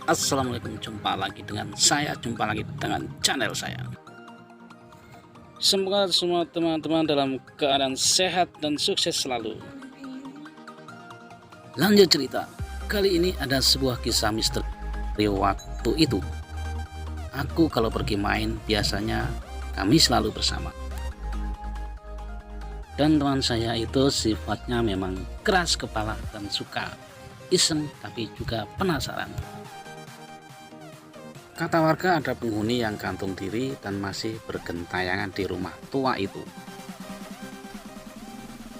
Assalamualaikum, jumpa lagi dengan channel saya. Semoga semua teman-teman dalam keadaan sehat dan sukses selalu. Lanjut cerita. Kali ini ada sebuah kisah misteri waktu itu. Aku kalau pergi main biasanya kami selalu bersama. Dan teman saya itu sifatnya memang keras kepala dan suka iseng tapi juga penasaran. Kata warga ada penghuni yang gantung diri dan masih bergentayangan di rumah tua itu.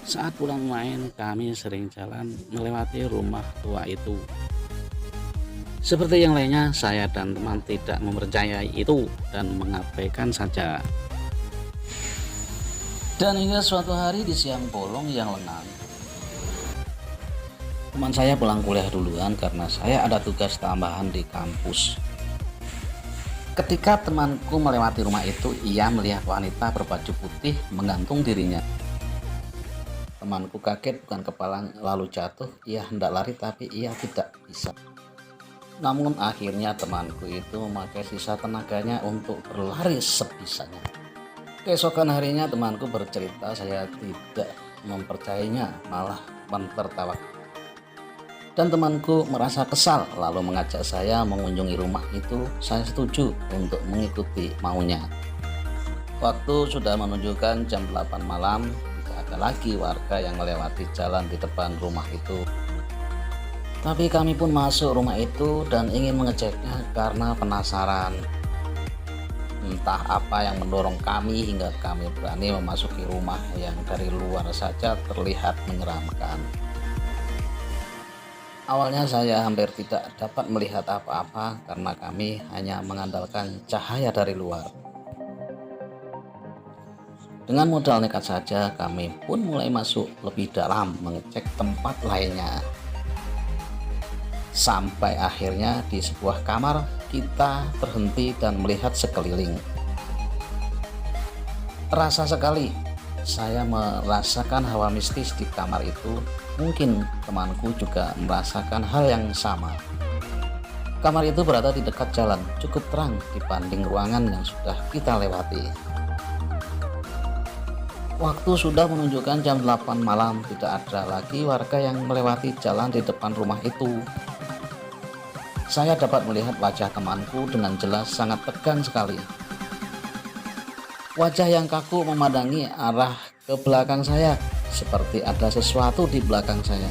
Saat pulang main kami sering jalan melewati rumah tua itu. Seperti yang lainnya, saya dan teman tidak mempercayai itu dan mengabaikan saja. Dan hingga suatu hari di siang bolong yang lengang, teman saya pulang kuliah duluan karena saya ada tugas tambahan di kampus. Ketika temanku melewati rumah itu, ia melihat wanita berbaju putih menggantung dirinya. Temanku kaget bukan kepalang lalu jatuh. Ia hendak lari tapi ia tidak bisa. Namun akhirnya temanku itu memakai sisa tenaganya untuk berlari sebisanya. Keesokan harinya temanku bercerita, saya tidak mempercayainya, malah mentertawa. Dan temanku merasa kesal lalu mengajak saya mengunjungi rumah itu. Saya setuju untuk mengikuti maunya. Waktu sudah menunjukkan jam 8 malam, tidak ada lagi warga yang melewati jalan di depan rumah itu. Tapi kami pun masuk rumah itu dan ingin mengeceknya karena penasaran. Entah apa yang mendorong kami hingga kami berani memasuki rumah yang dari luar saja terlihat menyeramkan. Awalnya saya hampir tidak dapat melihat apa-apa karena kami hanya mengandalkan cahaya dari luar. Dengan modal nekat saja kami pun mulai masuk lebih dalam mengecek tempat lainnya. Sampai akhirnya di sebuah kamar kita berhenti dan melihat sekeliling. Terasa sekali saya merasakan hawa mistis di kamar itu. Mungkin temanku juga merasakan hal yang sama. Kamar itu berada di dekat jalan, cukup terang dibanding ruangan yang sudah kita lewati. Waktu sudah menunjukkan jam 8 malam, tidak ada lagi warga yang melewati jalan di depan rumah itu. Saya dapat melihat wajah temanku dengan jelas, sangat tegang sekali. Wajah yang kaku memandangi arah ke belakang saya, seperti ada sesuatu di belakang saya.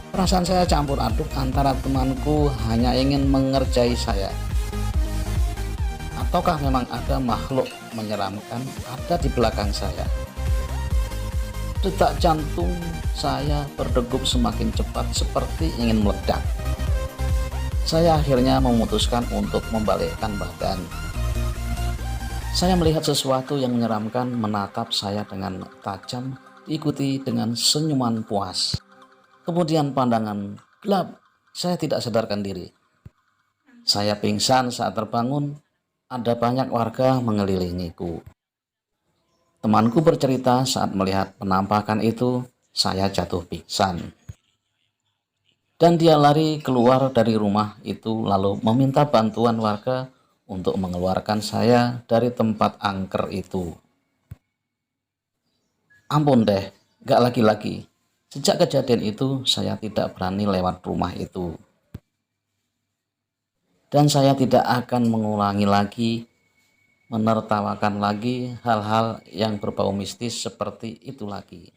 Perasaan saya campur aduk antara temanku hanya ingin mengerjai saya, ataukah memang ada makhluk menyeramkan ada di belakang saya. Detak jantung saya berdegup semakin cepat seperti ingin meledak. Saya akhirnya memutuskan untuk membalikkan badan. Saya melihat sesuatu yang menyeramkan menatap saya dengan tajam, diikuti dengan senyuman puas. Kemudian pandangan gelap, saya tidak sadarkan diri. Saya pingsan saat terbangun, ada banyak warga mengelilingiku. Temanku bercerita saat melihat penampakan itu, saya jatuh pingsan. Dan dia lari keluar dari rumah itu lalu meminta bantuan warga untuk mengeluarkan saya dari tempat angker itu. Ampun deh, gak lagi-lagi. Sejak kejadian itu saya tidak berani lewat rumah itu. Dan saya tidak akan mengulangi lagi, menertawakan lagi hal-hal yang berbau mistis seperti itu lagi.